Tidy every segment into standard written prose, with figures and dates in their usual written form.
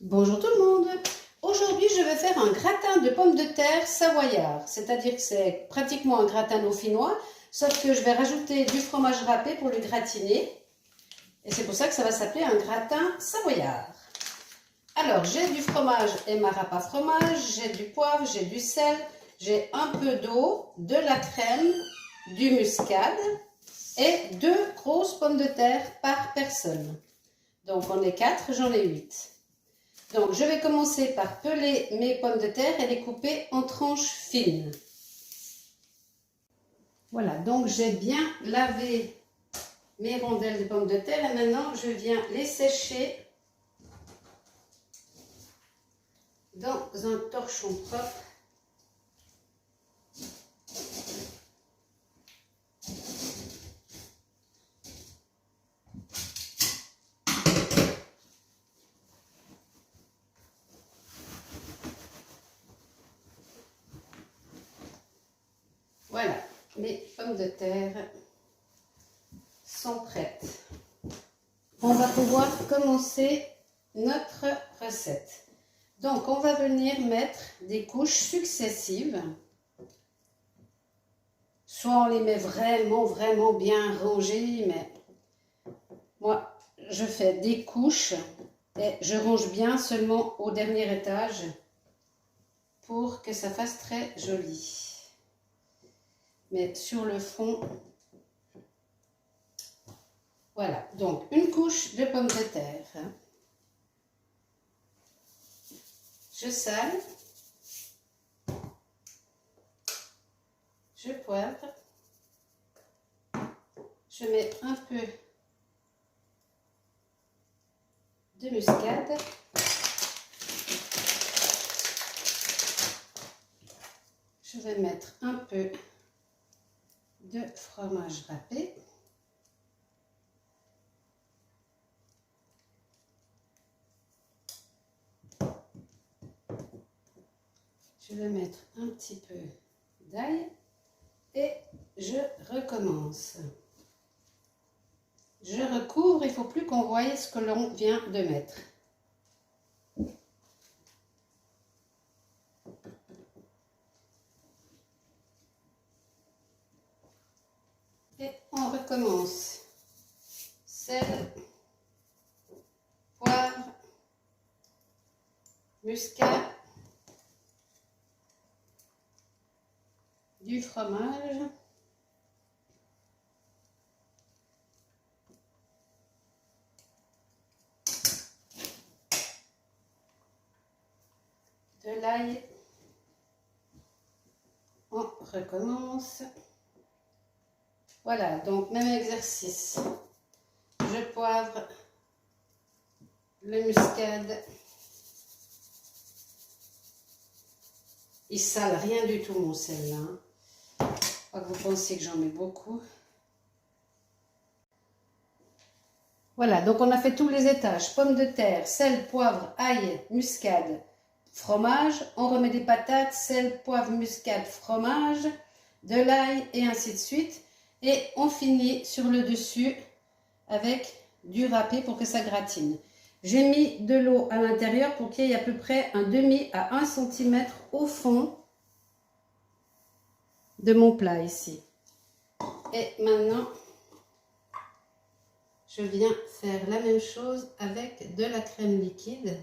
Bonjour tout le monde. Aujourd'hui, je vais faire un gratin de pommes de terre savoyard. C'est-à-dire que c'est pratiquement un gratin dauphinois, sauf que je vais rajouter du fromage râpé pour le gratiner. Et c'est pour ça que ça va s'appeler un gratin savoyard. Alors, j'ai du fromage et ma râpe à fromage, j'ai du poivre, j'ai du sel, j'ai un peu d'eau, de la crème, du muscade et 2 grosses pommes de terre par personne. Donc, on est 4, j'en ai 8. Donc, je vais commencer par peler mes pommes de terre et les couper en tranches fines. Voilà, donc j'ai bien lavé mes rondelles de pommes de terre et maintenant je viens les sécher dans un torchon propre. Voilà, mes pommes de terre sont prêtes. On va pouvoir commencer notre recette. Donc, on va venir mettre des couches successives. Soit on les met vraiment bien rangées, mais moi, je fais des couches et je range bien seulement au dernier étage pour que ça fasse très joli. Mais sur le fond, voilà. Donc, une couche de pommes de terre. Je sale. Je poivre. Je mets un peu de muscade. Je vais mettre un peu de fromage râpé. Je vais mettre un petit peu d'ail et je recommence. Je recouvre, il ne faut plus qu'on voie ce que l'on vient de mettre. Et on recommence. Sel, poivre, muscade, du fromage, de l'ail. On recommence. Voilà, donc même exercice. Je poivre, le muscade. Il sale rien du tout mon sel là. Je crois que vous pensez que j'en mets beaucoup. Voilà, donc on a fait tous les étages. Pommes de terre, sel, poivre, ail, muscade, fromage. On remet des patates, sel, poivre, muscade, fromage, de l'ail et ainsi de suite. Et on finit sur le dessus avec du râpé pour que ça gratine. J'ai mis de l'eau à l'intérieur pour qu'il y ait à peu près un demi à 1 cm au fond de mon plat ici. Et maintenant, je viens faire la même chose avec de la crème liquide.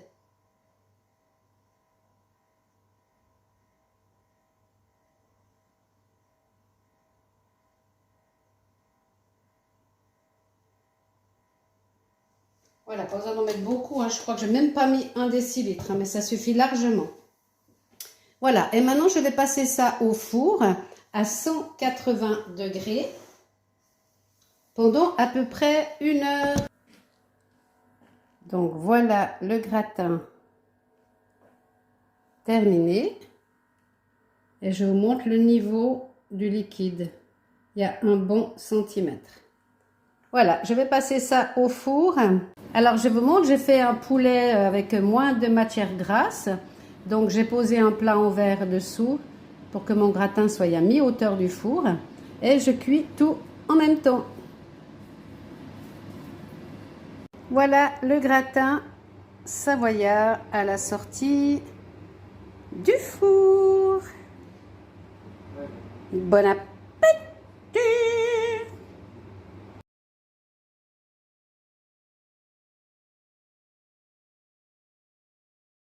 Voilà, pas besoin d'en mettre beaucoup, hein. Je crois que je n'ai même pas mis 1 décilitre, hein, mais ça suffit largement. Voilà, et maintenant je vais passer ça au four à 180 degrés pendant à peu près 1 heure. Donc voilà le gratin terminé. Et je vous montre le niveau du liquide. Il y a un bon centimètre. Voilà, je vais passer ça au four. Alors je vous montre, j'ai fait un poulet avec moins de matière grasse. Donc j'ai posé un plat en verre dessous pour que mon gratin soit à mi-hauteur du four. Et je cuis tout en même temps. Voilà le gratin savoyard à la sortie du four. Bon appétit.